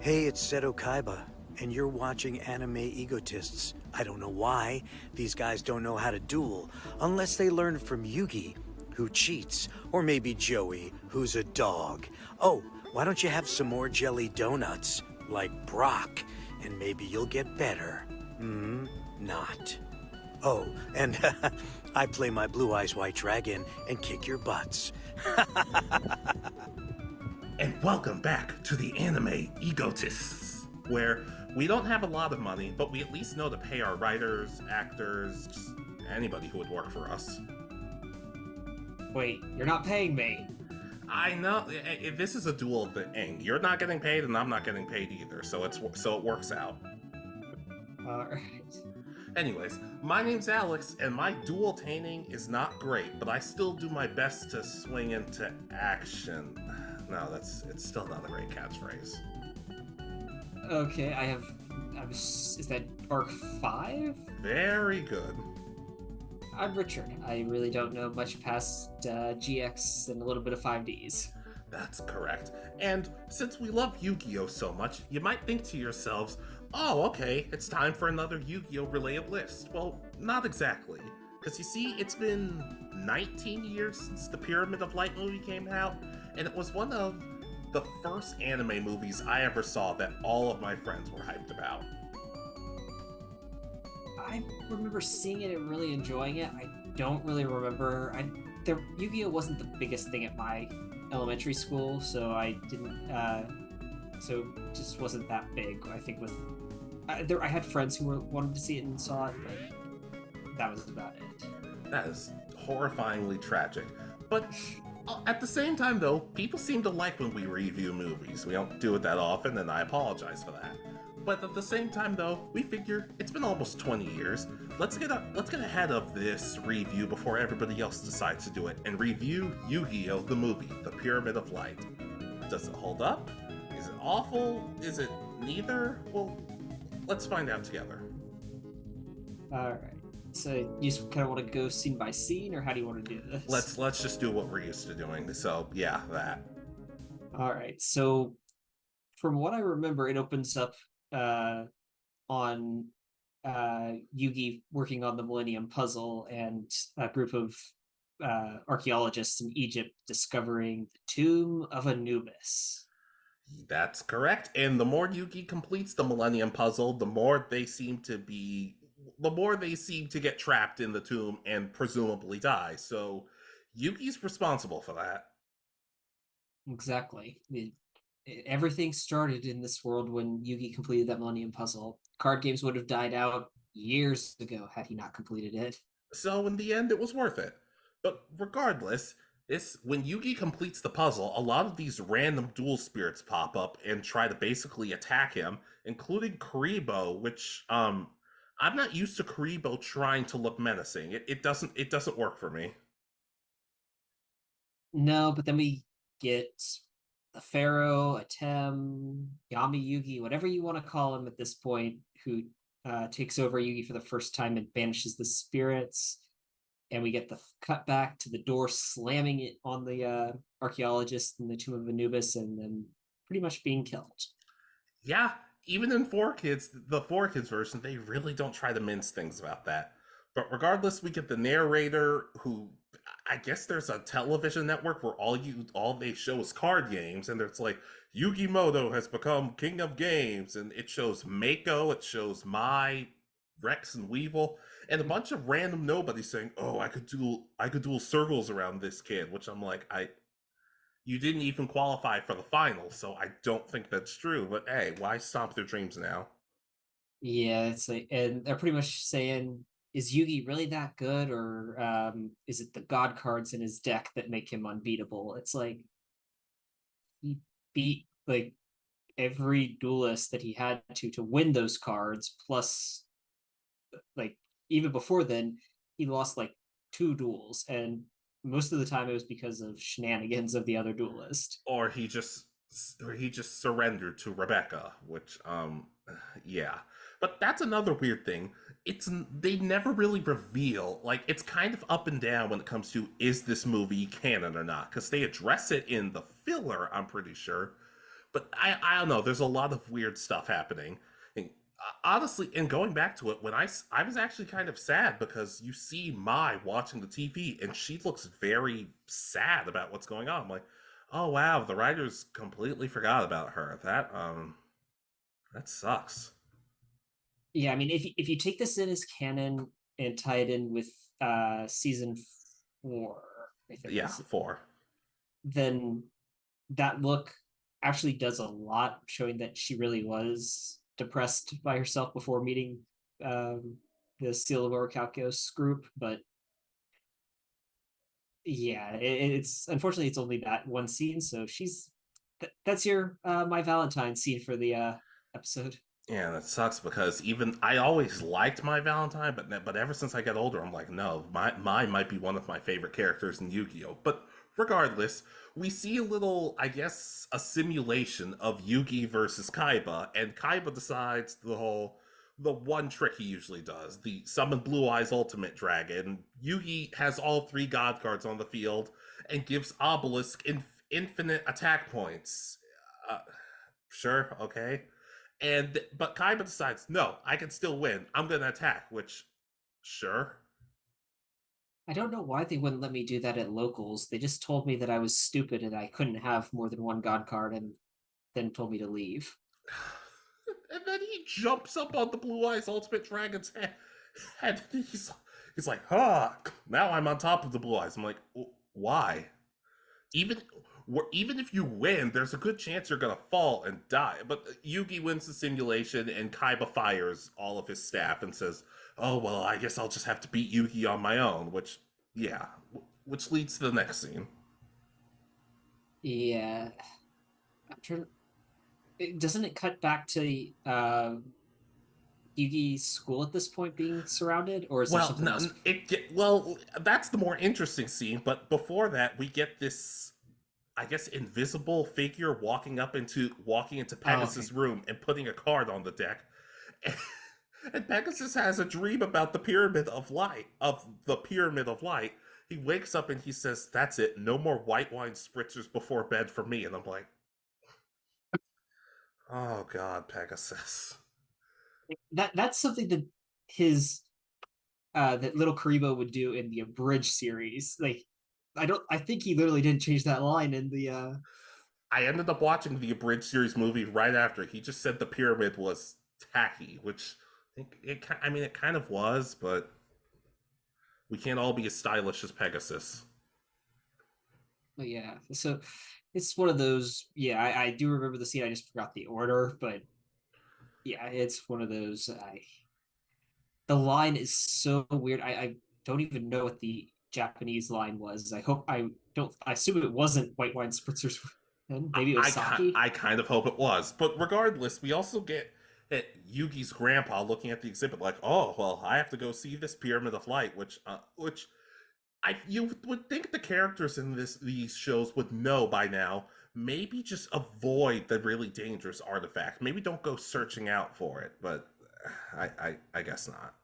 Hey, it's Seto Kaiba, and you're watching Anime Egotists. I don't know why. These guys don't know how to duel, unless they learned from Yugi, who cheats, or maybe Joey, who's a dog. Oh, why don't you have some more jelly donuts, like Brock, and maybe you'll get better. Not. Oh, and I play my Blue Eyes White Dragon and kick your butts. And welcome back to the Anime Egotists, where we don't have a lot of money, but we at least know to pay our writers, actors, just anybody who would work for us. Wait, you're not paying me. I know this is a dual thing. You're not getting paid, and I'm not getting paid either, so it works out. Alright. Anyways, my name's Alex, and my dual-taining is not great, but I still do my best to swing into action. No, it's still not a great catchphrase. Okay, is that arc 5? Very good. I'm Richard. I really don't know much past GX and a little bit of 5Ds. That's correct. And since we love Yu-Gi-Oh so much, you might think to yourselves, oh, okay, it's time for another Yu-Gi-Oh related list. Well, not exactly. Because you see, it's been 19 years since the Pyramid of Light movie came out, and it was one of the first anime movies I ever saw that all of my friends were hyped about. I remember seeing it and really enjoying it. I don't really remember. Yu-Gi-Oh wasn't the biggest thing at my elementary school, so I didn't. So it just wasn't that big. I think I had friends who wanted to see it and saw it, but that was about it. That is horrifyingly tragic. But at the same time, though, people seem to like when we review movies. We don't do it that often, and I apologize for that. But at the same time, though, we figure it's been almost 20 years. Let's get ahead of this review before everybody else decides to do it, and review Yu-Gi-Oh! The movie, The Pyramid of Light. Does it hold up? Is it awful? Is it neither? Well, let's find out together. Alright. So you just kind of want to go scene by scene, or how do you want to do this? Let's just do what we're used to doing. So yeah, that. Alright, so from what I remember, it opens up on Yugi working on the Millennium Puzzle and a group of archaeologists in Egypt discovering the tomb of Anubis. That's correct. And the more Yugi completes the Millennium Puzzle, the more they seem to get trapped in the tomb and presumably die. So Yugi's responsible for that. Exactly. Everything started in this world when Yugi completed that Millennium Puzzle. Card games would have died out years ago had he not completed it. So in the end, it was worth it. But regardless, when Yugi completes the puzzle, a lot of these random dual spirits pop up and try to basically attack him, including Kuribo, which I'm not used to Kuribo trying to look menacing. It doesn't work for me. No, but then we get the Pharaoh, Atem, Yami Yugi, whatever you want to call him at this point, who takes over Yugi for the first time and banishes the spirits. And we get the cut back to the door slamming it on the archaeologist in the Tomb of Anubis, and then pretty much being killed. Yeah, even in the 4Kids version, they really don't try to mince things about that. But regardless, we get the narrator who, I guess there's a television network where all they show is card games, and it's like Yugi Moto has become king of games, and it shows Mako, it shows Mai, Rex, and Weevil, and a bunch of random nobodies saying, "Oh, I could duel circles around this kid," which I'm like, you didn't even qualify for the final, so I don't think that's true. But hey, why stomp their dreams now? Yeah, it's like, and they're pretty much saying, is Yugi really that good, or is it the god cards in his deck that make him unbeatable? It's like he beat like every duelist that he had to win those cards, plus like even before then he lost like 2 duels, and most of the time it was because of shenanigans of the other duelist. Or he just surrendered to Rebecca, which yeah. But that's another weird thing. They never really reveal, like, it's kind of up and down when it comes to, is this movie canon or not, because they address it in the filler, I'm pretty sure, But I don't know. There's a lot of weird stuff happening. And honestly, and going back to it, I was actually kind of sad because you see Mai watching the TV and she looks very sad about what's going on. I'm like, oh wow, the writers completely forgot about her. That sucks. Yeah, I mean, if you take this in as canon and tie it in with season 4, I think Yeah, is, 4. then that look actually does a lot, showing that she really was depressed by herself before meeting um, the Seal of Orichalcos group. But yeah, it's unfortunately it's only that one scene, so that's your My Valentine scene for the episode. Yeah, that sucks because even I always liked my Valentine, but ever since I got older, I'm like, no, my might be one of my favorite characters in Yu-Gi-Oh. But regardless, we see a little, I guess, a simulation of Yugi versus Kaiba, and Kaiba decides the one trick he usually does, the summon Blue Eyes Ultimate Dragon. Yugi has all 3 God cards on the field and gives Obelisk infinite attack points. Uh, sure, okay. But Kaiba decides, no, I can still win. I'm gonna attack, which sure. I don't know why they wouldn't let me do that at locals. They just told me that I was stupid and I couldn't have more than one God card, and then told me to leave. And then he jumps up on the Blue Eyes Ultimate Dragon's head. And he's like, huh, now I'm on top of the Blue Eyes. I'm like, why? Even even if you win, there's a good chance you're gonna fall and die. But Yugi wins the simulation, and Kaiba fires all of his staff and says, "Oh well, I guess I'll just have to beat Yugi on my own." Which, yeah, which leads to the next scene. Yeah, I'm trying. Doesn't it cut back to Yugi's school at this point being surrounded, or is there Well, something no, else? that's the more interesting scene. But before that, we get this, I guess, invisible figure walking into Oh, okay. Pegasus' room and putting a card on the deck. And Pegasus has a dream about the pyramid of light. He wakes up and he says, "That's it. No more white wine spritzers before bed for me." And I'm like, "Oh God, Pegasus." That's something that his that little Karibo would do in the abridged series. Like, I think he literally didn't change that line in the I ended up watching the abridged series movie right after. He just said the pyramid was tacky, which I mean, it kind of was, but we can't all be as stylish as Pegasus. But yeah, so it's one of those. Yeah, I do remember the scene. I just forgot the order, but yeah, it's one of those. The line is so weird. I don't even know what the Japanese line was. I hope I don't. I assume it wasn't white wine spritzers. Then maybe it was sake. I kind of hope it was. But regardless, we also get Yugi's grandpa looking at the exhibit like, "Oh, well, I have to go see this pyramid of light," which you would think the characters in these shows would know by now. Maybe just avoid the really dangerous artifact. Maybe don't go searching out for it. But I guess not.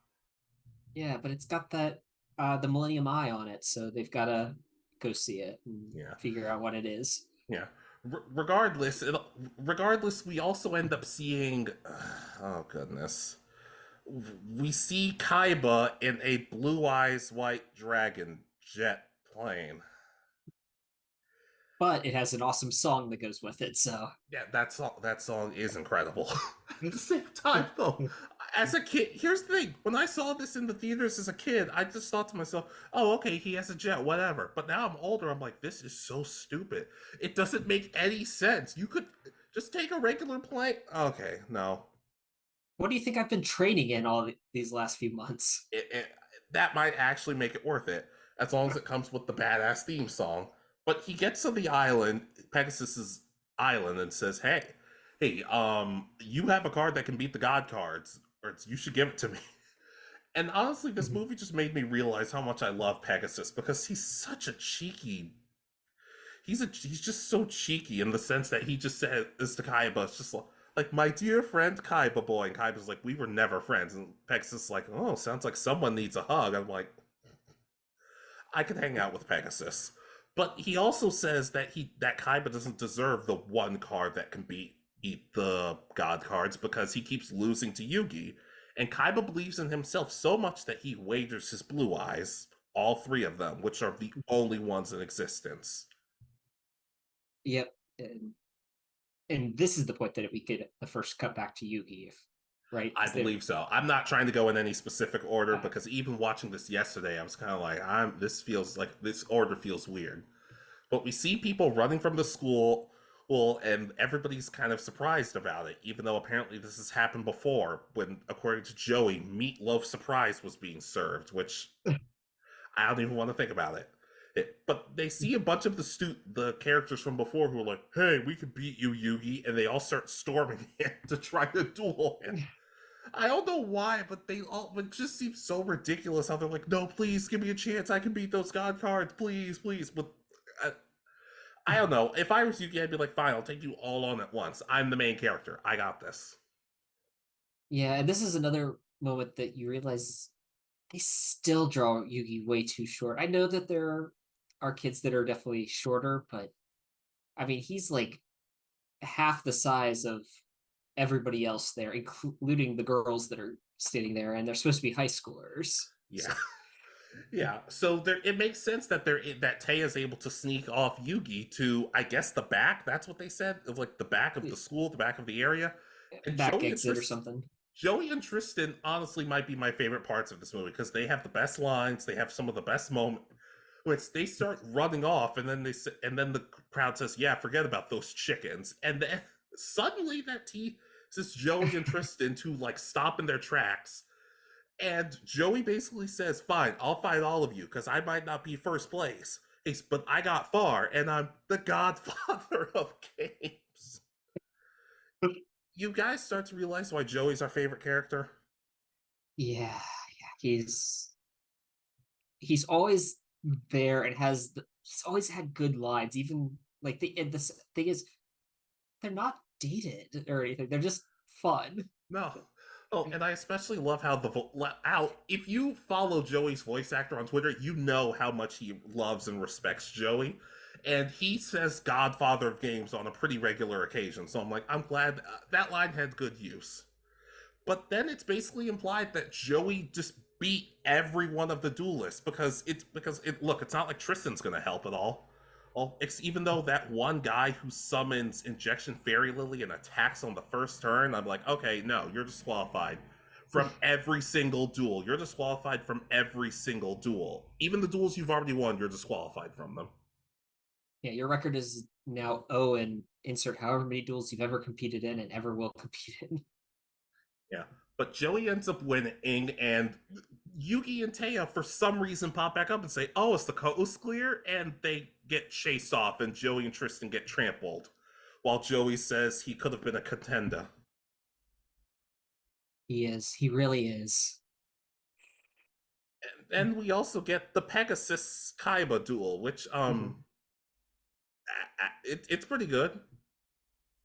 Yeah, but it's got that the Millennium Eye on it, so they've got to go see it and Yeah. figure out what it is. Yeah. Regardless, we also end up seeing. Oh goodness. We see Kaiba in a blue eyes white dragon jet plane. But it has an awesome song that goes with it. So Yeah, that song is incredible. At the same time, though, as a kid, here's the thing: when I saw this in the theaters as a kid, I just thought to myself, "Oh, okay, he has a jet, whatever." But now I'm older, I'm like, "This is so stupid. It doesn't make any sense. You could just take a regular plane." Okay, no, what do you think I've been training in all these last few months? it that might actually make it worth it as long as it comes with the badass theme song. But he gets to the island, Pegasus's island, and says, hey, you have a card that can beat the god cards, or you should give it to me." And honestly, this movie just made me realize how much I love Pegasus because he's such a cheeky. He's just so cheeky in the sense that he just says to Kaiba, it's just like my dear friend Kaiba boy, and Kaiba's like, we were never friends, and Pegasus is like, oh, sounds like someone needs a hug. I'm like, I could hang out with Pegasus. But he also says that Kaiba doesn't deserve the one card that can beat the god cards because he keeps losing to Yugi. And Kaiba believes in himself so much that he wagers his blue eyes, all three of them, which are the only ones in existence. Yep. And this is the point that we get the first cut back to Yugi, if right? I Because they're believe so. I'm not trying to go in any specific order uh, because even watching this yesterday, I was kind of like, this feels like this order feels weird. But we see people running from the school, well, and everybody's kind of surprised about it, even though apparently this has happened before when, according to Joey, Meatloaf Surprise was being served, which I don't even want to think about but they see a bunch of the characters from before who are like, "Hey, we can beat you, Yugi," and they all start storming in to try to duel him. I don't know why, but it just seems so ridiculous how they're like, "No, please give me a chance. I can beat those god cards, please, please." But uh, I don't know. If I was Yugi, I'd be like, "Fine, I'll take you all on at once. I'm the main character. I got this." yeah, and this is another moment that you realize they still draw Yugi way too short. I know that there are kids that are definitely shorter, but I mean he's like half the size of everybody else there, including the girls that are standing there, and they're supposed to be high schoolers. So, Yeah. Yeah, so it makes sense that Tei is able to sneak off Yugi to, I guess, the back. That's what they said, of like the back of the school, the back of the area. And back exit or something. Joey and Tristan honestly might be my favorite parts of this movie because they have the best lines. They have some of the best moments. Which they start running off, and then the crowd says, "Yeah, forget about those chickens." And then suddenly that teases Joey and Tristan to like stop in their tracks. And Joey basically says, "Fine, I'll fight all of you because I might not be first place, but I got far, and I'm the godfather of games." You guys start to realize why Joey's our favorite character? Yeah, yeah, he's always there and he's always had good lines. Even like the thing is, they're not dated or anything. They're just fun. No. Oh, and I especially love how if you follow Joey's voice actor on Twitter, you know how much he loves and respects Joey. And he says Godfather of games on a pretty regular occasion. So I'm like, I'm glad that line had good use. But then it's basically implied that Joey just beat every one of the duelists because it look, it's not like Tristan's gonna help at all. Well, it's even though that one guy who summons Injection Fairy Lily and attacks on the first turn, I'm like, okay, no, you're disqualified from every single duel. You're disqualified from every single duel. Even the duels you've already won, you're disqualified from them. Yeah, your record is now 0 and insert however many duels you've ever competed in and ever will compete in. Yeah. But Joey ends up winning, and Yugi and Taya, for some reason, pop back up and say, "Oh, it's the coast clear," and they get chased off, and Joey and Tristan get trampled. While Joey says he could have been a contender. He is. He really is. And we also get the Pegasus Kaiba duel, which Mhm. it's pretty good.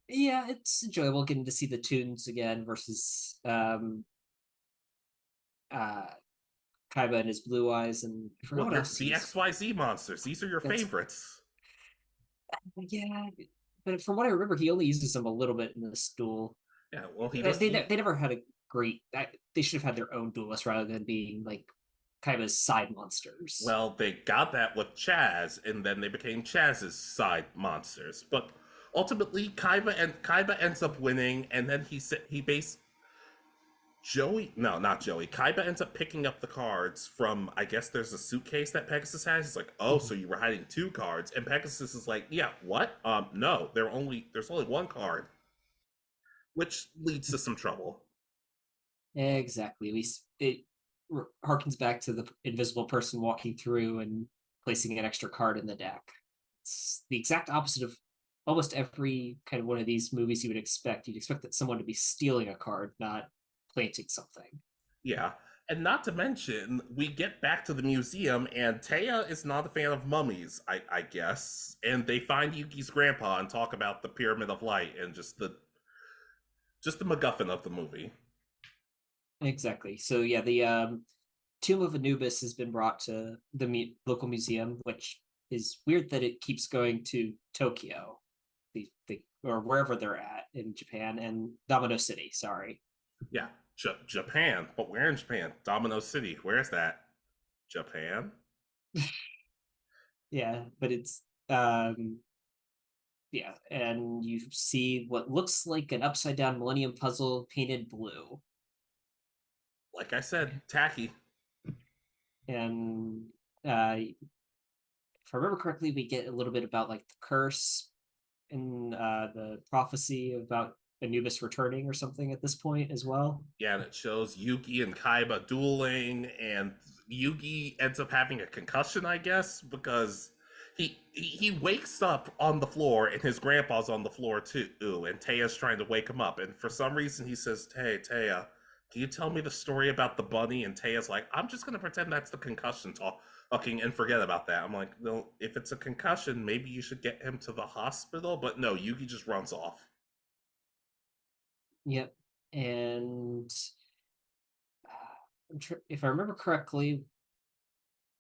Yeah, it's enjoyable getting to see the tunes again versus uh Kaiba and his blue eyes, and I forgot Well, what else the he's. XYZ monsters. These are your That's favorites. yeah, but from what I remember, he only uses them a little bit in this duel. Yeah, well, he They does. they never had a great. They should have had their own duelist rather than being like Kaiba's side monsters. Well, they got that with Chaz, and then they became Chaz's side monsters. But ultimately, Kaiba ends up winning, and then he base Joey. No, not Joey. Kaiba ends up picking up the cards from. I guess there's a suitcase that Pegasus has. He's like, "Oh, so you were hiding two cards?" And Pegasus is like, "Yeah, what? No, there's only one card," which leads to some trouble. Exactly. It harkens back to the invisible person walking through and placing an extra card in the deck. It's the exact opposite of almost every kind of one of these movies you would expect. You'd expect that someone to be stealing a card, not planting something. Yeah. And not to mention, we get back to the museum, and Taya is not a fan of mummies, I guess. And they find Yuki's grandpa and talk about the Pyramid of Light and just the MacGuffin of the movie. Exactly. So yeah, the Tomb of Anubis has been brought to the local museum, which is weird that it keeps going to Tokyo, or wherever they're at in Japan, and Domino City. Sorry. Yeah, Japan, but where in Japan? Domino City, where's that? Japan? Yeah, but it's yeah, and you see what looks like an upside down Millennium Puzzle painted blue. Like I said, tacky. And if I remember correctly, we get a little bit about like the curse and the prophecy about Anubis returning or something at this point as well. Yeah, and it shows Yugi and Kaiba dueling, and Yugi ends up having a concussion, I guess, because he wakes up on the floor, and his grandpa's on the floor too, and Teia's trying to wake him up, and for some reason he says, "Hey, Teiya, can you tell me the story about the bunny?" And Teia's like, "I'm just gonna pretend that's the concussion talking and forget about that." I'm like, "No, if it's a concussion, maybe you should get him to the hospital." But no, Yugi just runs off. Yep. And if I remember correctly,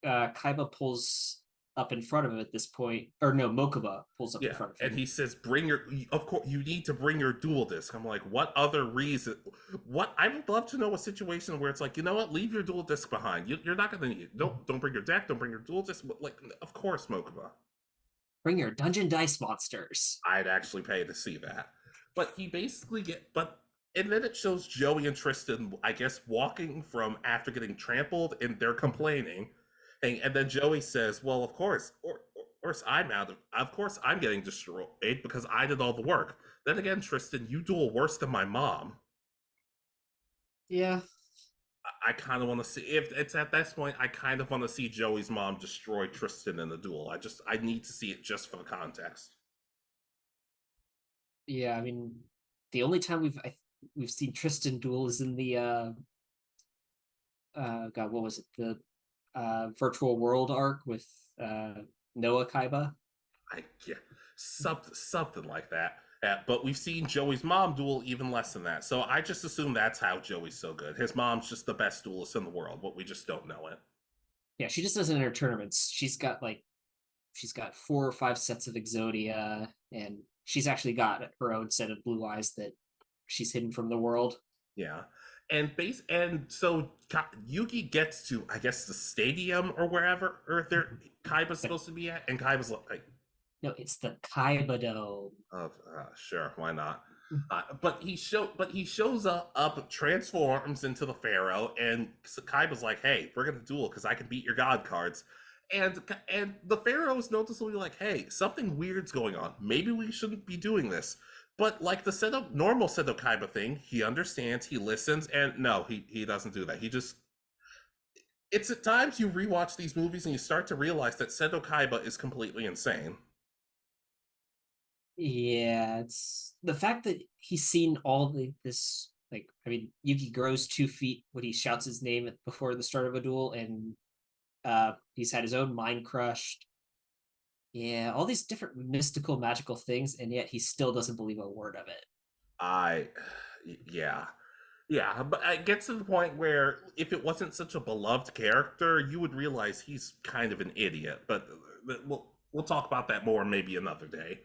Kaiba pulls up in front of him at this point, or no, Mokuba pulls up in Yeah, front of and him. he says, "Bring your. Of course, you need to bring your dual disc." I'm like, "What other reason? What? I would love to know a situation where it's like, you know what? Leave your dual disc behind. You're not gonna need. Don't bring your deck. Don't bring your dual disc. Like, of course, Mokuba. Bring your dungeon dice monsters. I'd actually pay to see that. But he basically and then it shows Joey and Tristan, I guess, walking from after getting trampled, and they're complaining, and then Joey says, "Well, of course, of course of course I'm getting destroyed because I did all the work." Then again, Tristan, you duel worse than my mom. Yeah. I kind of want to see if it's at this point. I kind of want to see Joey's mom destroy Tristan in the duel. I need to see it just for the context. Yeah, I mean, the only time we've seen Tristan duel is in the God, what was it? The virtual world arc with Noah Kaiba. Yeah, something like that. But we've seen Joey's mom duel even less than that. So I just assume that's how Joey's so good. His mom's just the best duelist in the world, but we just don't know it. Yeah, she just doesn't enter tournaments. She's got 4 or 5 sets of Exodia, and she's actually got her own set of blue eyes that she's hidden from the world. Yeah. And so Yugi gets to, I guess, the stadium or wherever or there Kaiba's supposed to be at, and Kaiba's like, No, it's the Kaiba Dome. Sure, why not? But he shows up, transforms into the Pharaoh, and Kaiba's like, "Hey, we're gonna duel because I can beat your god cards." And the Pharaoh is noticeably like, "Hey, something weird's going on. Maybe we shouldn't be doing this." But like the normal Seto Kaiba thing, he understands, he listens, and no, he doesn't do that. He just it's at times you rewatch these movies and you start to realize that Seto Kaiba is completely insane. Yeah, it's the fact that he's seen all this. Like, I mean, Yugi grows 2 feet when he shouts his name before the start of a duel, and he's had his own mind crushed. Yeah, all these different mystical, magical things, and yet he still doesn't believe a word of it. I, yeah, yeah, but it gets to the point where if it wasn't such a beloved character, you would realize he's kind of an idiot. But we'll talk about that more maybe another day.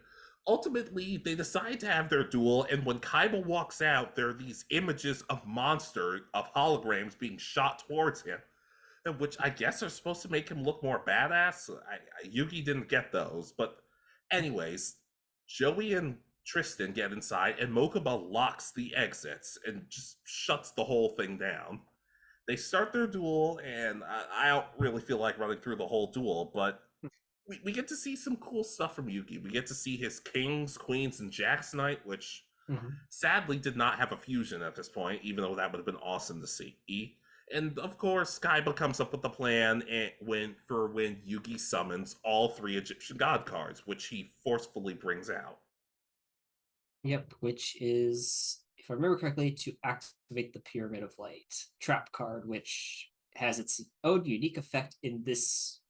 Ultimately, they decide to have their duel, and when Kaiba walks out, there are these images of holograms being shot towards him, which I guess are supposed to make him look more badass. Yugi didn't get those, but anyways, Joey and Tristan get inside, and Mokuba locks the exits and just shuts the whole thing down. They start their duel, and I don't really feel like running through the whole duel, but we get to see some cool stuff from Yugi. We get to see his kings, queens, and Jack's Knight, which sadly did not have a fusion at this point, even though that would have been awesome to see. And of course, Kaiba comes up with the plan when Yugi summons all 3 Egyptian god cards, which he forcefully brings out. Yep, which is, if I remember correctly, to activate the Pyramid of Light trap card, which has its own unique effect in this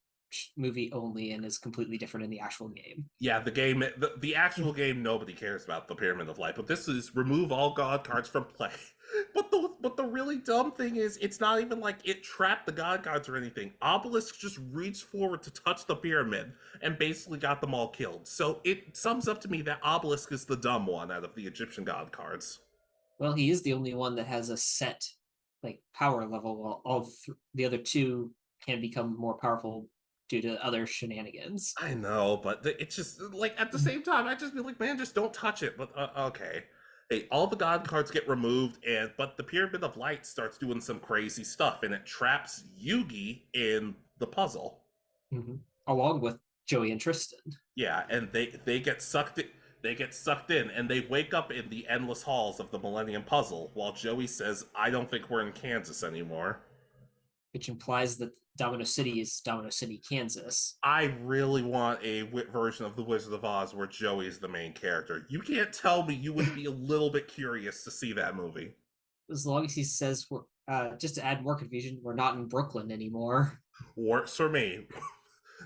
movie only and is completely different in the actual game. Yeah, the actual game, nobody cares about the Pyramid of Light, but this is remove all god cards from play. But but the really dumb thing is, it's not even like it trapped the god gods or anything. Obelisk just reached forward to touch the pyramid and basically got them all killed. So it sums up to me that Obelisk is the dumb one out of the Egyptian god cards. Well, he is the only one that has a set like power level, while the other two can become more powerful due to other shenanigans. I know, but it's just like at the same time, I just be like, man, just don't touch it. But okay, hey, all the god cards get removed, and but the Pyramid of Light starts doing some crazy stuff, and it traps Yugi in the puzzle. Mm-hmm. Along with Joey and Tristan. Yeah, and they get sucked in. They get sucked in, and they wake up in the endless halls of the Millennium Puzzle, while Joey says, "I don't think we're in Kansas anymore." Which implies that Domino City is Domino City, Kansas. I really want a version of The Wizard of Oz where Joey is the main character. You can't tell me you would be a little bit curious to see that movie. As long as he says we're just to add more confusion, we're not in Brooklyn anymore. Works for me.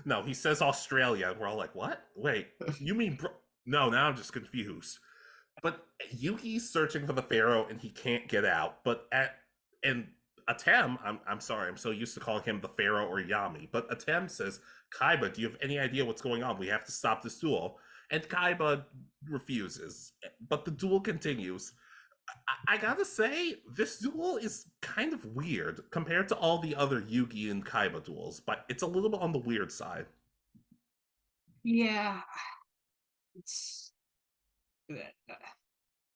No, he says Australia. We're all like, what? Wait, you mean No, now I'm just confused. But Yuki's searching for the Pharaoh and he can't get out. But and Atem, I'm sorry, I'm so used to calling him the Pharaoh or Yami. But Atem says, Kaiba, do you have any idea what's going on? We have to stop this duel. And Kaiba refuses. But the duel continues. I gotta say, this duel is kind of weird compared to all the other Yugi and Kaiba duels, but it's a little bit on the weird side. Yeah, it's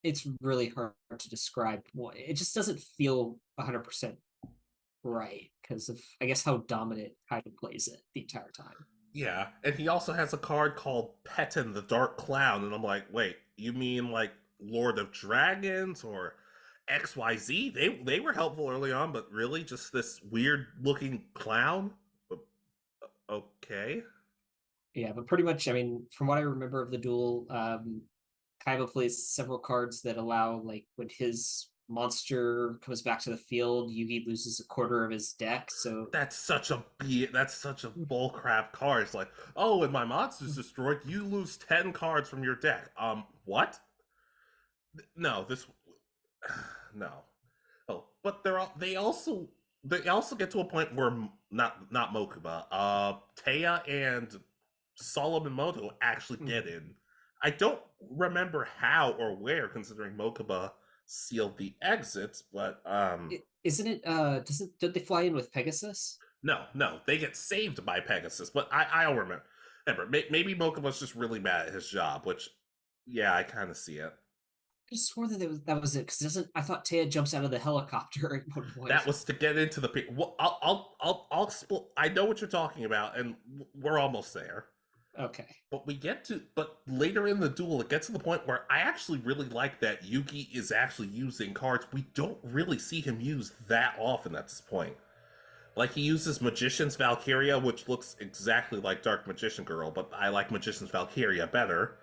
it's really hard to describe. It just doesn't feel 100% right because of, I guess, how dominant Kaiba plays it the entire time. Yeah, and he also has a card called Petin the Dark Clown, and I'm like, wait, you mean like Lord of Dragons or XYZ? They were helpful early on, but really just this weird looking clown? Okay. Yeah, but pretty much, I mean, from what I remember of the duel, Kaiba plays several cards that allow, like, when his monster comes back to the field, Yugi loses a quarter of his deck. So That's such a bullcrap card. It's like, oh, when my monster's destroyed, you lose 10 cards from your deck. What? No, this no. Oh, but they also get to a point where not Mokuba, Taya and Solomon Moto actually get in. I don't remember how or where, considering Mokuba sealed the exits, but isn't it? Doesn't Don't they fly in with Pegasus? no, they get saved by Pegasus. But I'll remember. Maybe Mokuba's just really mad at his job, which yeah, I kind of see it. I just swore that was it because doesn't I thought Taya jumps out of the helicopter at one point. That was to get into the. Well, I know what you're talking about, and we're almost there. Okay. But later in the duel, it gets to the point where I actually really like that Yugi is actually using cards we don't really see him use that often at this point. Like, he uses Magician's Valkyria, which looks exactly like Dark Magician Girl, but I like Magician's Valkyria better.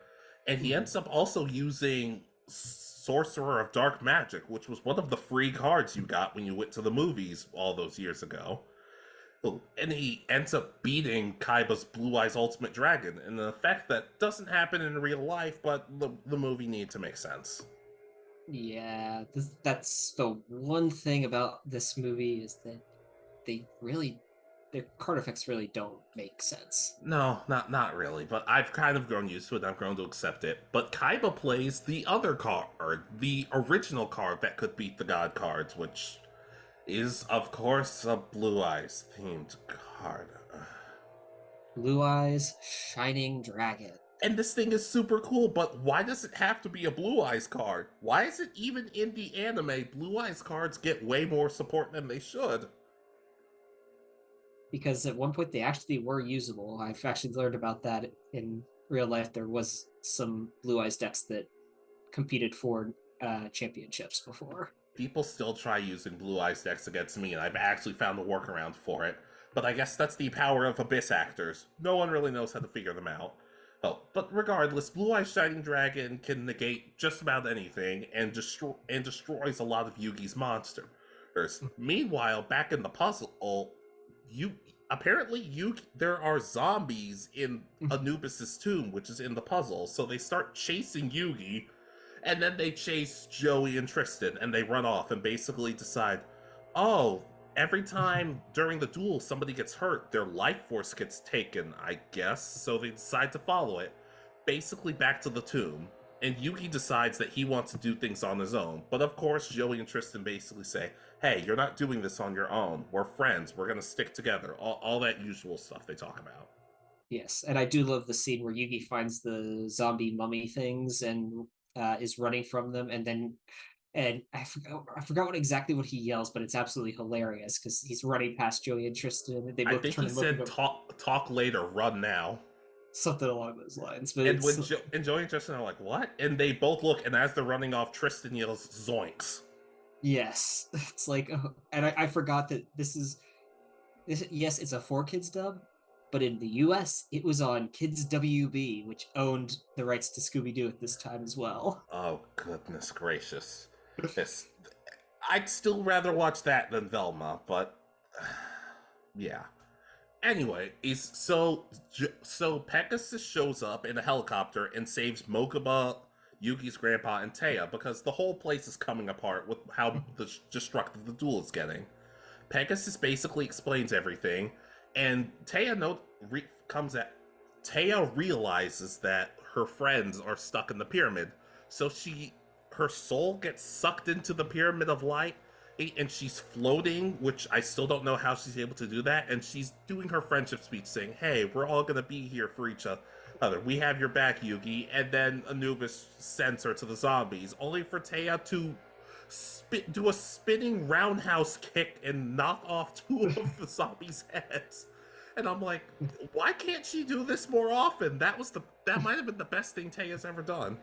And he ends up also using Sorcerer of Dark Magic, which was one of the free cards you got when you went to the movies all those years ago. And he ends up beating Kaiba's Blue Eyes Ultimate Dragon, in an effect that doesn't happen in real life, but the movie needs to make sense. Yeah, that's the one thing about this movie is that their card effects really don't make sense. No, not really, but I've kind of grown used to it. I've grown to accept it. But Kaiba plays the other card, the original card that could beat the God cards, which is, of course, a Blue Eyes themed card. Blue Eyes Shining Dragon. And this thing is super cool, but why does it have to be a Blue Eyes card? Why is it even in the anime, Blue Eyes cards get way more support than they should? Because at one point they actually were usable. I've actually learned about that in real life. There was some Blue Eyes decks that competed for championships before. People still try using Blue Eyes decks against me, and I've actually found a workaround for it. But I guess that's the power of Abyss actors. No one really knows how to figure them out. Oh, but regardless, Blue Eyes Shining Dragon can negate just about anything and destroys a lot of Yugi's monsters. Meanwhile, back in the puzzle, there are zombies in Anubis's tomb, which is in the puzzle. So they start chasing Yugi, And then they chase Joey and Tristan and they run off and basically decide, oh, every time during the duel somebody gets hurt, their life force gets taken, I guess. So they decide to follow it. Basically back to the tomb. And Yugi decides that he wants to do things on his own. But of course, Joey and Tristan basically say, hey, you're not doing this on your own. We're friends. We're going to stick together. All that usual stuff they talk about. Yes, and I do love the scene where Yugi finds the zombie mummy things and is running from them, and I forgot what he yells, but it's absolutely hilarious because he's running past Joey and Tristan, and they I both think turn he and look at said him, talk later, run now. something along those lines. But And it's when Joey and Tristan are like, what? And they both look, and as they're running off, Tristan yells, zoinks. yes, it's like, and I forgot that this. Yes, it's a 4Kids dub, but in the U.S. it was on Kids WB, which owned the rights to Scooby Doo at this time as well. Oh, goodness gracious. This, I'd still rather watch that than Velma, but yeah. Anyway, so Pegasus shows up in a helicopter and saves Mokuba, Yugi's grandpa, and Taya because the whole place is coming apart with how destructive the duel is getting. Pegasus basically explains everything, and comes at Taya realizes that her friends are stuck in the pyramid, so her soul gets sucked into the pyramid of light, and she's floating, which I still don't know how she's able to do that. And she's doing her friendship speech, saying, "Hey, we're all gonna be here for each other. We have your back, Yugi." And then Anubis sends her to the zombies, only for Taya to do a spinning roundhouse kick and knock off two of the zombies' heads. And I'm like, why can't she do this more often? That might have been the best thing Taya's ever done.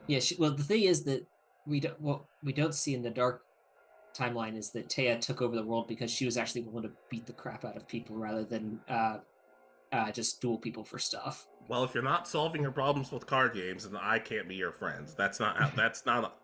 Yeah, well, the thing is that we don't see in the dark timeline is that Taya took over the world because she was actually willing to beat the crap out of people rather than just duel people for stuff. Well, if you're not solving your problems with card games, then I can't be your friends. That's not how, that's not.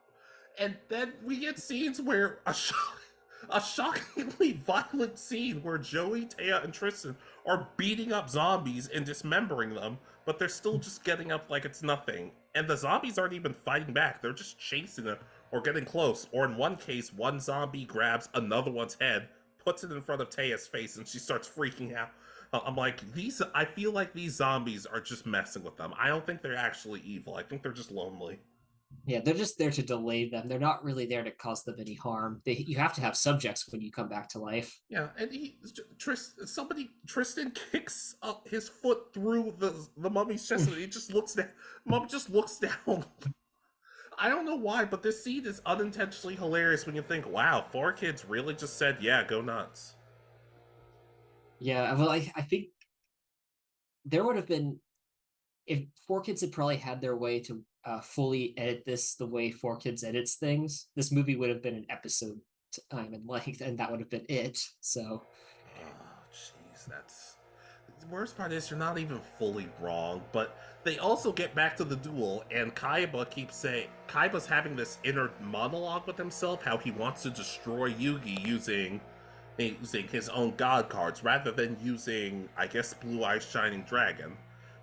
And then we get scenes where a shockingly violent scene where Joey, Taya, and Tristan are beating up zombies and dismembering them, but they're still just getting up like it's nothing. And the zombies aren't even fighting back; they're just chasing them or getting close. Or in one case, one zombie grabs another one's head, puts it in front of Taya's face, and she starts freaking out. I'm like, I feel like these zombies are just messing with them. I don't think they're actually evil. I think they're just lonely. Yeah, they're just there to delay them. They're not really there to cause them any harm. You have to have subjects when you come back to life. Yeah, and Tristan kicks up his foot through the mummy's chest, and he just looks down. Mum just looks down. I don't know why, but this scene is unintentionally hilarious when you think, wow, 4Kids really just said, yeah, go nuts. Yeah, well, I think there would have been if 4Kids had probably had their way to fully edit this the way 4Kids edits things. This movie would have been an episode time and length, and that would have been it. So, Oh, jeez, that's the worst part is you're not even fully wrong, but they also get back to the duel, and Kaiba's having this inner monologue with himself, how he wants to destroy Yugi using his own god cards rather than using, I guess, Blue Eyes Shining Dragon.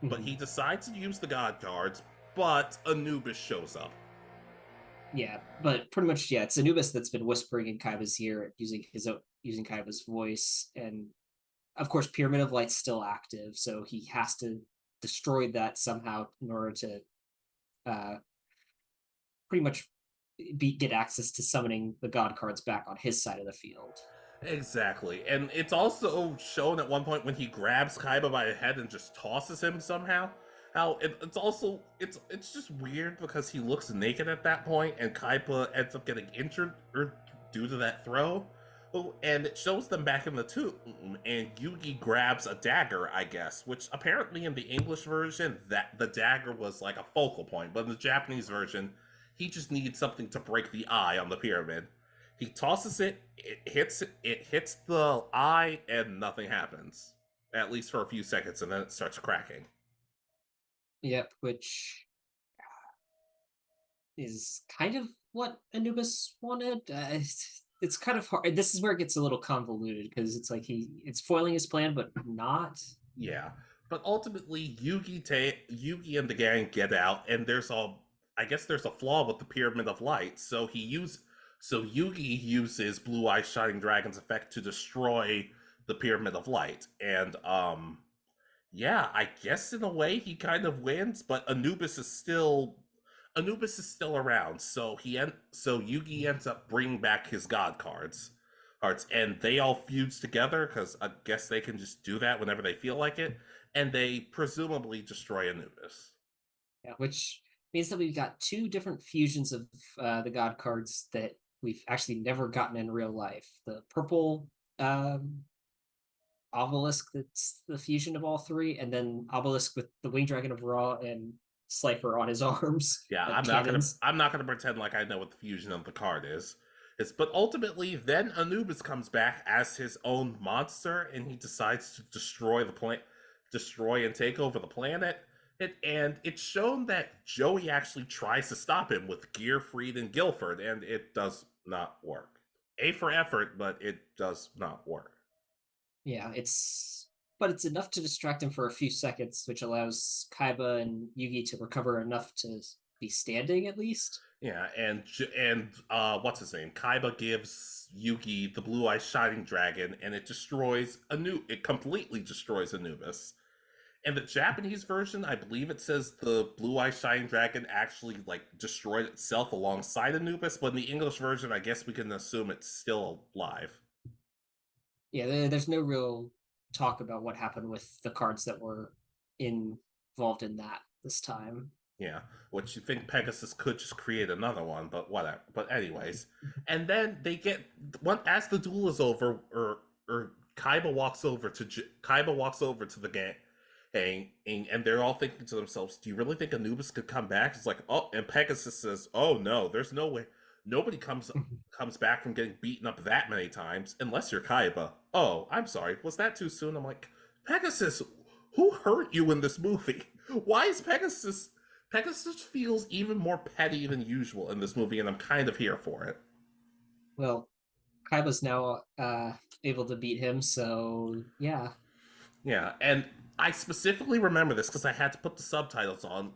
But he decides to use the god cards, but Anubis shows up. yeah, but pretty much, yeah, it's Anubis that's been whispering in Kaiba's ear using Kaiba's voice, and of course, Pyramid of Light's still active, so he has to destroy that somehow in order to uh, pretty much get access to summoning the god cards back on his side of the field. Exactly. And it's also shown at one point when he grabs Kaiba by the head and just tosses him somehow. How it's just weird because he looks naked at that point and Kaiba ends up getting injured due to that throw. Oh, and it shows them back in the tomb, and Yugi grabs a dagger, I guess, which apparently in the English version that the dagger was like a focal point, but in the Japanese version, he just needed something to break the eye on the pyramid. He tosses it, it hits the eye, and nothing happens. At least for a few seconds, and then it starts cracking. Yep, which is kind of what Anubis wanted. It's kind of hard. This is where it gets a little convoluted because it's like it's foiling his plan, but not. Yeah, but ultimately, Yugi and the gang get out, and there's I guess there's a flaw with the Pyramid of Light. So Yugi uses Blue Eye Shining Dragon's effect to destroy the Pyramid of Light, and yeah, I guess in a way he kind of wins, but Anubis is still around. So Yugi ends up bringing back his god cards, and they all fuse together because I guess they can just do that whenever they feel like it, and they presumably destroy Anubis. Yeah, which means that we've got two different fusions of the god cards that we've actually never gotten in real life. The purple um, obelisk that's the fusion of all three, and then obelisk with the winged dragon of Ra and Slifer on his arms Yeah, like cannons. I'm not gonna pretend like I know what the fusion of the card is. But ultimately, then Anubis comes back as his own monster, and he decides to destroy and take over the planet. And it's shown that Joey actually tries to stop him with Gearfried and Guilford, and it does not work. A for effort, but it does not work. Yeah, but it's enough to distract him for a few seconds, which allows Kaiba and Yugi to recover enough to be standing at least. Yeah, and what's his name? Kaiba gives Yugi the Blue Eye Shining Dragon, and it completely destroys Anubis. And the Japanese version, I believe it says the Blue Eye Shining Dragon actually like destroyed itself alongside Anubis, but in the English version, I guess we can assume it's still alive. Yeah, there's no real talk about what happened with the cards that were involved in that this time. Yeah, which you think Pegasus could just create another one, but whatever. But anyways, and then they get one as the duel is over, or Kaiba walks over to the gang, and they're all thinking to themselves, "Do you really think Anubis could come back?" It's like, oh, and Pegasus says, "Oh no, there's no way. Nobody comes back from getting beaten up that many times unless you're Kaiba." Oh, I'm sorry, was that too soon? I'm like, Pegasus, who hurt you in this movie? Why is Pegasus feels even more petty than usual in this movie, and I'm kind of here for it. Well, Kaiba's now able to beat him, so yeah. Yeah, and I specifically remember this because I had to put the subtitles on.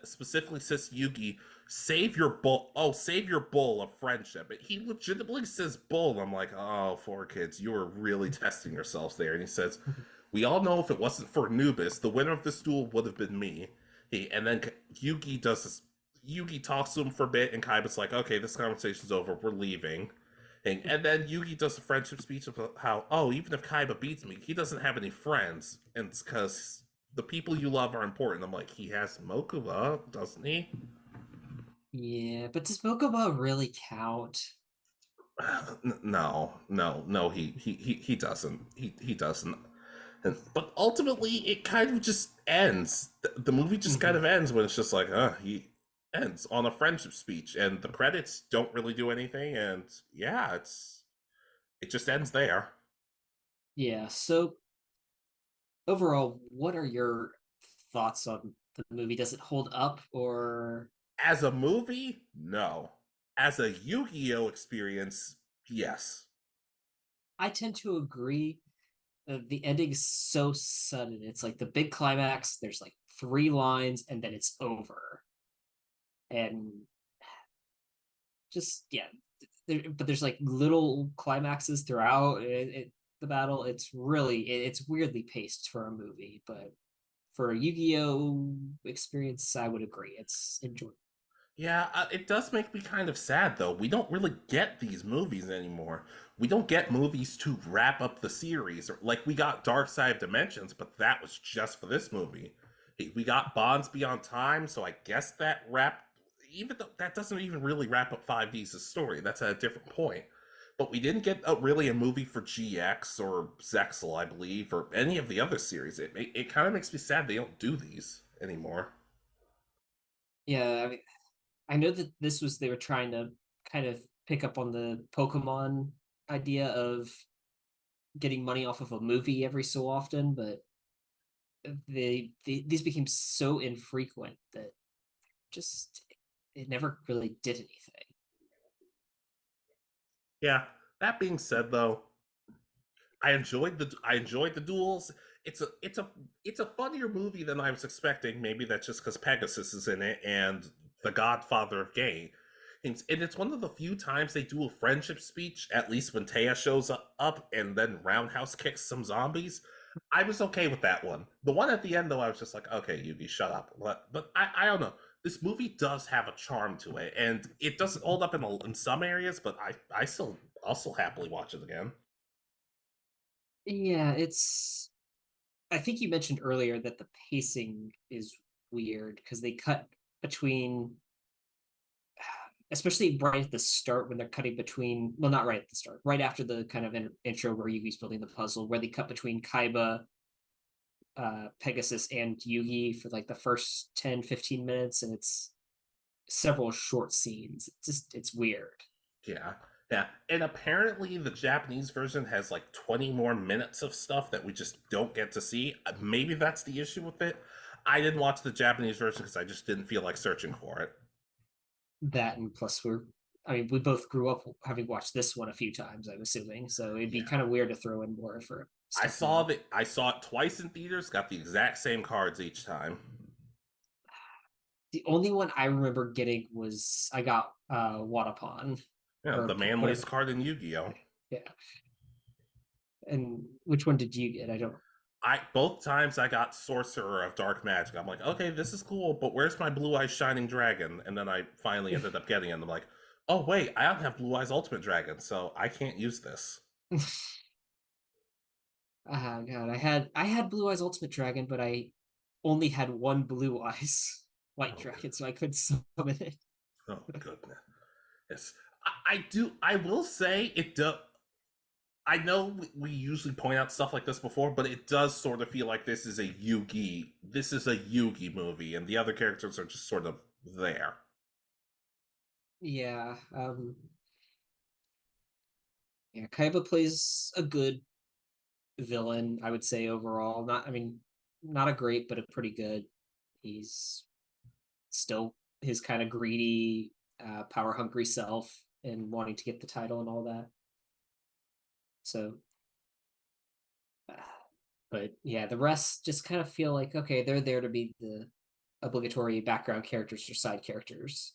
Specifically says to Yugi, "Save your bull! Oh, save your bull of friendship." He legitimately says "bull." I'm like, "Oh, 4 kids, you are really testing yourselves there." And he says, "We all know if it wasn't for Anubis, the winner of this duel would have been me." And then Yugi does this. Yugi talks to him for a bit, and Kaiba's like, "Okay, this conversation's over. We're leaving." And then Yugi does a friendship speech about how, oh, even if Kaiba beats me, he doesn't have any friends. And it's because the people you love are important. I'm like, he has Mokuba, doesn't he? Yeah, but does Mokuba really count? No, he doesn't. He doesn't. But ultimately, it kind of just ends. The movie just kind Mhm. of ends when it's just like, he ends on a friendship speech, and the credits don't really do anything. And yeah, it just ends there. Yeah, so overall, what are your thoughts on the movie? Does it hold up or As a movie, no. As a Yu-Gi-Oh experience, yes. I tend to agree. The ending is so sudden. It's like the big climax, there's like three lines and then it's over. And just yeah, but there's like little climaxes throughout the battle. It's weirdly paced for a movie, but for a Yu-Gi-Oh experience, I would agree. It's enjoyable. Yeah, it does make me kind of sad though. We don't really get these movies anymore. We don't get movies to wrap up the series. Or like we got Dark Side of Dimensions, but that was just for this movie. Hey, we got Bonds Beyond Time, so I guess that wrapped. Even though that doesn't even really wrap up 5D's story. That's at a different point. But we didn't get really a movie for GX or Zexel, I believe, or any of the other series. It kind of makes me sad they don't do these anymore. Yeah, I mean, I know that this was they were trying to kind of pick up on the Pokemon idea of getting money off of a movie every so often, but these became so infrequent that just it never really did anything. Yeah. That being said, though, I enjoyed the duels. It's a funnier movie than I was expecting. Maybe that's just because Pegasus is in it, and the godfather of games. And it's one of the few times they do a friendship speech, at least when Taya shows up and then roundhouse kicks some zombies. I was okay with that one. The one at the end, though, I was just like, okay, Yugi, shut up. But I don't know. This movie does have a charm to it, and it doesn't hold up in some areas, but I'll still happily watch it again. Yeah, it's. I think you mentioned earlier that the pacing is weird because they cut between, especially right at the start when they're cutting between. Well, not right at the start, right after the kind of intro where Yugi's building the puzzle, where they cut between Kaiba, Pegasus, and Yugi for like the first 10-15 minutes, and it's several short scenes. It's weird. Yeah. Yeah. And apparently the Japanese version has like 20 more minutes of stuff that we just don't get to see. Maybe that's the issue with it. I didn't watch the Japanese version because I just didn't feel like searching for it. That, and plus I mean, we both grew up having watched this one a few times, I'm assuming, so it'd be Yeah. kind of weird to throw in more for I stuff saw now. that I saw it twice in theaters, got the exact same cards each time. The only one I remember getting was I got Wadapon, Yeah, or the manliest whatever. card in Yu-Gi-Oh! Yeah. And which one did you get? I don't. I both times I got Sorcerer of Dark Magic. I'm like, okay, this is cool, but where's my Blue Eyes Shining Dragon? And then I finally ended up getting it. And I'm like, oh wait, I don't have Blue Eyes Ultimate Dragon, so I can't use this. Ah, God, I had Blue Eyes Ultimate Dragon, but I only had one Blue Eyes White Oh, Dragon, so I couldn't summon it. oh goodness. Yes, I do. I will say it does. I know we usually point out stuff like this before, but it does sort of feel like this is a Yugi. This is a Yugi movie, and the other characters are just sort of there. Yeah, yeah. Kaiba plays a good villain, I would say overall. Not, I mean, not a great, but a pretty good. He's still his kind of greedy, power hungry self and wanting to get the title and all that. So, uh, but yeah, the rest just kind of feel like okay, they're there to be the obligatory background characters or side characters.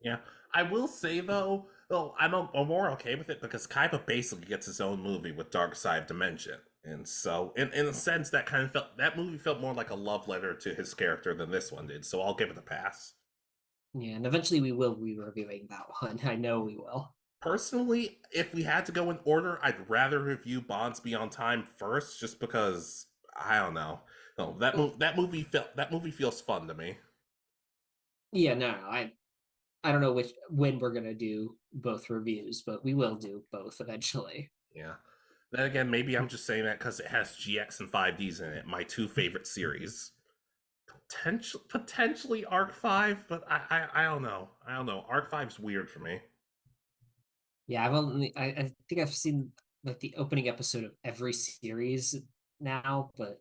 Yeah, I will say though, I'm more okay with it because Kaiba basically gets his own movie with Dark Side of Dimension, and so in a sense that movie felt more like a love letter to his character than this one did. So I'll give it a pass. Yeah, and eventually we will be reviewing that one. I know we will. Personally, if we had to go in order, I'd rather review Bonds Beyond Time first, just because I don't know. No, that movie feels fun to me. Yeah, no, I don't know when we're gonna do both reviews, but we will do both eventually. Yeah. Then again, maybe I'm just saying that because it has GX and 5Ds in it, my two favorite series. Potentially Arc 5, but I don't know. I don't know. Arc 5's weird for me. Yeah, I think I've seen like the opening episode of every series now, but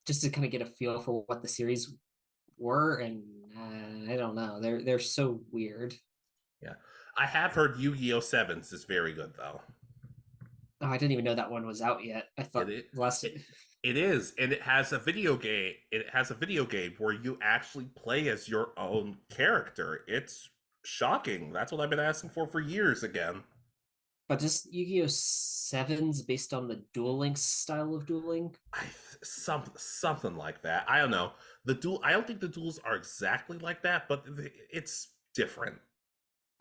just to kind of get a feel for what the series were, and I don't know, they're so weird. Yeah. I have heard Yu-Gi-Oh! Sevens is very good though. Oh, I didn't even know that one was out yet. I It thought is. last. It is, and it has a video game. It has a video game where you actually play as your own character. It's shocking. That's what I've been asking for years. Again, But just Yu-Gi-Oh! Sevens based on the Duel Links style of dueling. I something like that. I don't know. The duel. I don't think the duels are exactly like that, but it's different.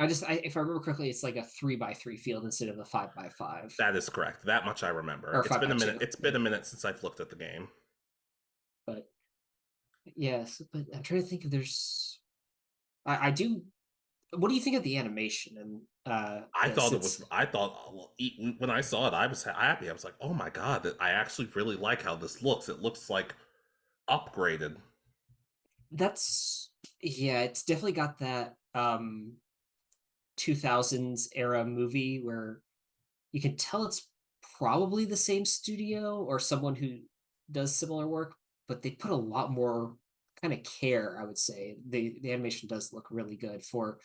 If I remember correctly, it's like a 3x3 field instead of a 5x5 That is correct. That much I remember. or It's five been by a minute. two. It's been a minute since I've looked at the game. But yes, but I'm trying to think if there's. I do. What do you think of the animation and I this? thought it was. I thought when I saw it, I was happy. I was like, "Oh my god!" I actually really like how this looks. It looks like upgraded. That's yeah, it's definitely got that 2000s era movie where you can tell it's probably the same studio or someone who does similar work, but they put a lot more kind of care, I would say. The animation does look really good for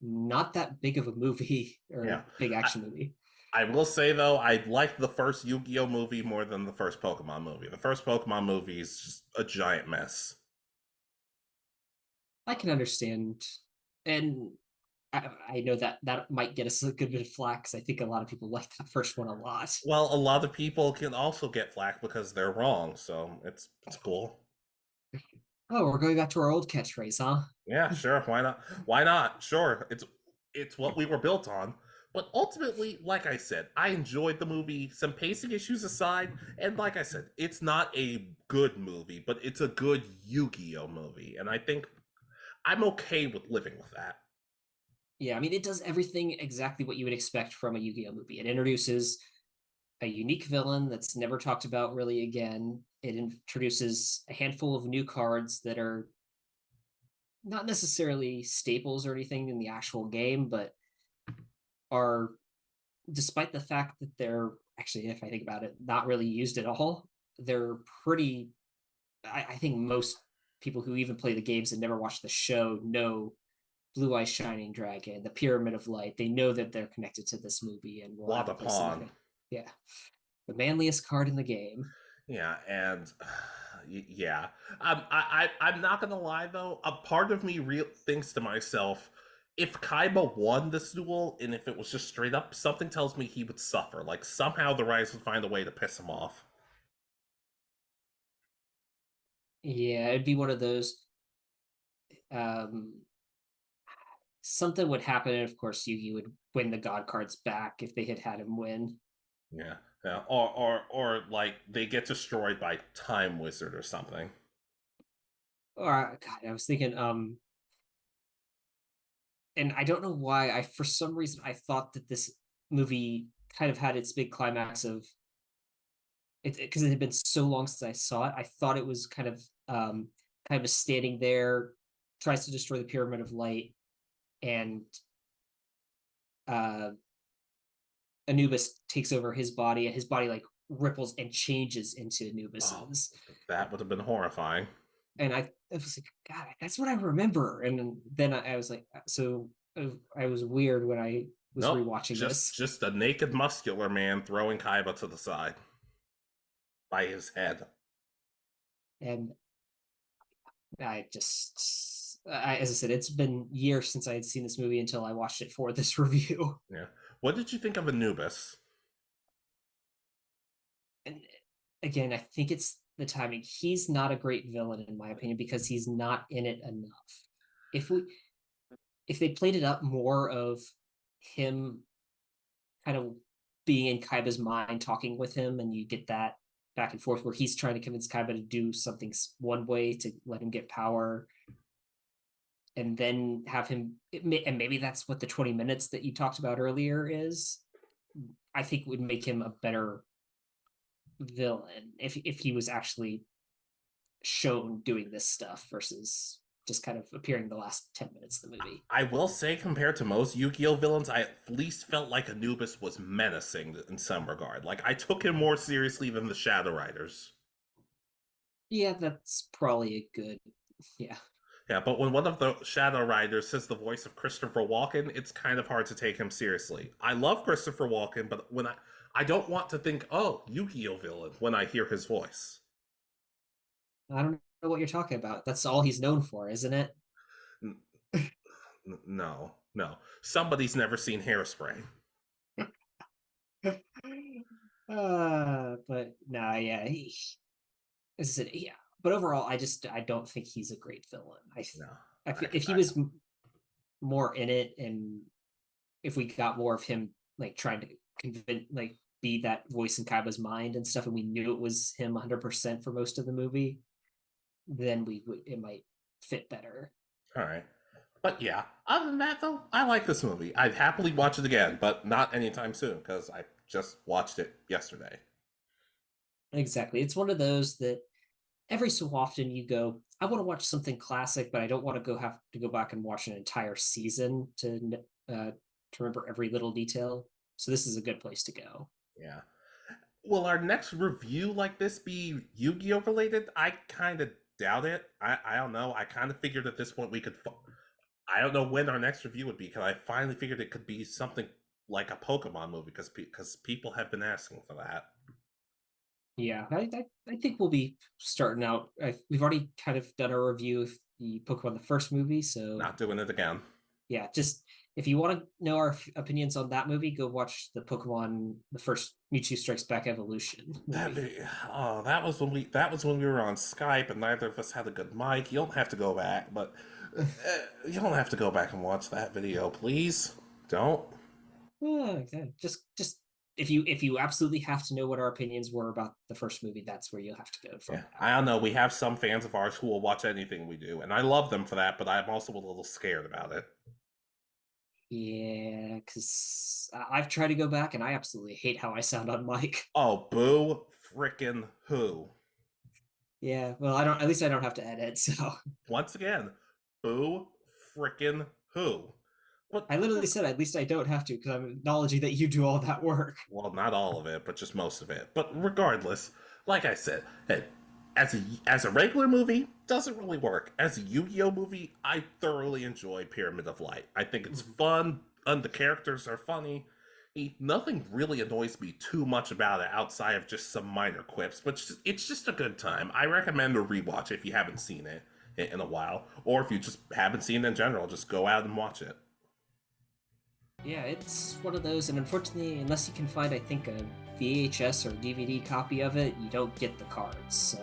not that big of a movie or Yeah. big I, action movie. I will say though, I liked the first Yu-Gi-Oh movie more than the first Pokemon movie. The first Pokemon movie is just a giant mess. I can understand, and I know that that might get us a good bit of flack because I think a lot of people like that first one a lot. Well, a lot of people can also get flack because they're wrong, so it's cool. Oh, we're going back to our old catchphrase, huh? Yeah, sure. Why not? Why not? Sure. It's what we were built on. But ultimately, like I said, I enjoyed the movie. Some pacing issues aside, and like I said, it's not a good movie, but it's a good Yu-Gi-Oh movie, and I think I'm okay with living with that. Yeah, I mean, it does everything exactly what you would expect from a Yu-Gi-Oh movie. It introduces a unique villain that's never talked about really again. It introduces a handful of new cards that are not necessarily staples or anything in the actual game, but are, despite the fact that they're actually, if I think about it, not really used at all, they're pretty. I think most people who even play the games and never watch the show know Blue Eye Shining Dragon, the Pyramid of Light. They know that they're connected to this movie and will have a place in the Wadapon. film. Yeah, the manliest card in the game. Yeah, and yeah, I'm not gonna lie though. A part of me thinks to myself, if Kaiba won this duel, and if it was just straight up, something tells me he would suffer. Like somehow the Rise would find a way to piss him off. Yeah, it'd be one of those. Um, Something would happen, and of course, Yugi would win the God cards back if they had had him win. Yeah, yeah, or like they get destroyed by Time Wizard or something. Or God, I was thinking, and I don't know why. I For some reason I thought that this movie kind of had its big climax of it because it had been so long since I saw it. I thought it was kind of standing there, tries to destroy the Pyramid of Light, and uh Anubis takes over his body, and his body like ripples and changes into Oh, Anubis's. that would have been horrifying. And I was like, God, that's what I remember. And then I was like, so I was weird when I was Nope, rewatching just this, just a naked muscular man throwing Kaiba to the side by his head. and as I said, it's been years since I had seen this movie until I watched it for this review. Yeah. What did you think of Anubis? And again, I think it's the timing. He's not a great villain in my opinion because he's not in it enough. If we if they played it up more of him kind of being in Kaiba's mind, talking with him, and you get that back and forth where he's trying to convince Kaiba to do something one way to let him get power, and then have him. And maybe that's what the 20 minutes that you talked about earlier is. I think would make him a better villain if he was actually shown doing this stuff versus just kind of appearing the last 10 minutes of the movie. I will say, compared to most Yu-Gi-Oh villains, I at least felt like Anubis was menacing in some regard. Like I took him more seriously than the Shadow Riders. Yeah, that's probably a good. Yeah, Yeah, but when one of the Shadow Riders says the voice of Christopher Walken, it's kind of hard to take him seriously. I love Christopher Walken, but when I don't want to think, oh, Yu-Gi-Oh villain when I hear his voice. I don't know what you're talking about. That's all he's known for, isn't it? N- no, no. Somebody's never seen Hairspray. But no, yeah, as I said, yeah. But overall, I don't think he's a great villain. No, If he was more in it, and if we got more of him like trying to convince, like be that voice in Kaiba's mind and stuff, and we knew it was him 100% for most of the movie, then we would it might fit better. all right. But yeah, other than that, though, I like this movie. I'd happily watch it again, but not anytime soon because I just watched it yesterday. Exactly, it's one of those that every so often you go, I want to watch something classic, but I don't want to have to go back and watch an entire season to remember every little detail. So this is a good place to go. Yeah. Will our next review like this be Yu-Gi-Oh related? I kind of doubt it. I don't know. I kind of figured at this point we could. I don't know when our next review would be because I finally figured it could be something like a Pokemon movie because people have been asking for that. Yeah, I think we'll be starting out. We've already kind of done a review. If the Pokemon the first movie. So Not doing it again. yeah, just if you want to know our opinions on that movie, go watch the Pokemon the first Mewtwo Strikes Back Evolution movie. That was when we were on Skype and neither of us had a good mic. You don't have to go back, but you don't have to go back and watch that video, please. Don't. Okay. Just if you absolutely have to know what our opinions were about the first movie, that's where you'll have to go from Yeah, now. I don't know. We have some fans of ours who will watch anything we do, and I love them for that. But I'm also a little scared about it. Yeah, because I've tried to go back and I absolutely hate how I sound on mic. Oh, boo, frickin' who? Yeah, well, I don't. At least I don't have to edit. So Once again, boo, frickin' who? But I literally said at least I don't have to because I'm acknowledging that you do all that work. well, not all of it, but just most of it. But regardless, like I said, hey, as a regular movie, doesn't really work. As a Yu-Gi-Oh movie, I thoroughly enjoy Pyramid of Light. I think it's fun, and the characters are funny. Nothing really annoys me too much about it outside of just some minor quips, but it's just a good time. I recommend a rewatch if you haven't seen it in a while, or if you just haven't seen it in general, just go out and watch it. Yeah, it's one of those, and unfortunately, unless you can find, I think, a VHS or DVD copy of it, you don't get the cards. So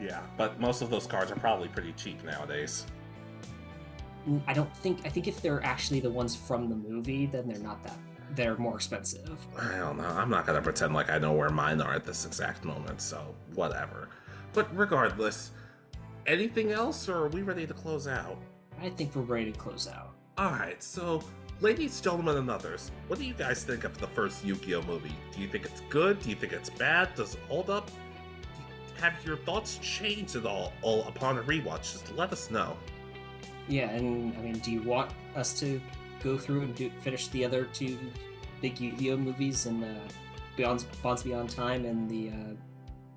Yeah, but most of those cards are probably pretty cheap nowadays. I don't think. I think if they're actually the ones from the movie, then they're not that. They're more expensive. I don't know. I'm not gonna pretend like I know where mine are at this exact moment, so whatever. But regardless, anything else, or are we ready to close out? I think we're ready to close out. Alright, so, ladies, gentlemen, and others, what do you guys think of the first Yu-Gi-Oh movie? Do you think it's good? Do you think it's bad? Does it hold up? Have your thoughts changed at all upon a rewatch? Just let us know. Yeah, and I mean, do you want us to go through and finish the other two big Yu-Gi-Oh movies and Bonds Beyond Time and the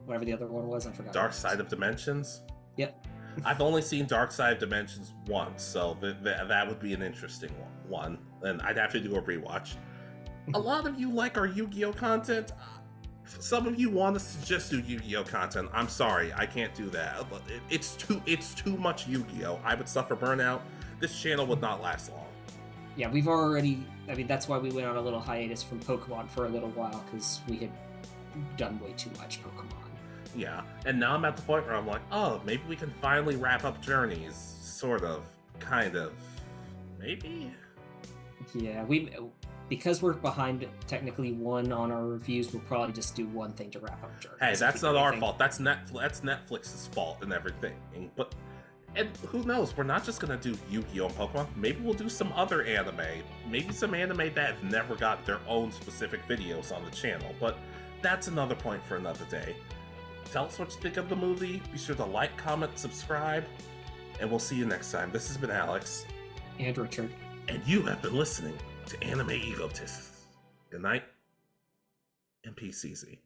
whatever the other one was? I forgot. Dark Side of Dimensions? Yep. I've only seen Dark Side of Dimensions once, so that would be an interesting one. And I'd have to do a rewatch. A lot of you like our Yu-Gi-Oh content. Some of you want us to just do Yu-Gi-Oh content. I'm sorry, I can't do that. It's too much Yu-Gi-Oh. I would suffer burnout. This channel would not last long. Yeah, we've already. I mean, that's why we went on a little hiatus from Pokemon for a little while because we had done way too much Pokemon. Yeah, and now I'm at the point where I'm like, oh, maybe we can finally wrap up Journeys. Sort of, kind of, maybe. Yeah, because we're behind technically one on our reviews, we'll probably just do one thing to wrap up Journeys. Hey, that's not our fault. That's Netflix's fault and everything. And who knows? We're not just gonna do Yu-Gi-Oh! And Pokemon. Maybe we'll do some other anime. Maybe some anime that have never got their own specific videos on the channel. But that's another point for another day. Tell us what you think of the movie. Be sure to like, comment, subscribe, and we'll see you next time. This has been Alex. And Richard. And you have been listening to Anime Egotists. Good night, and peace easy.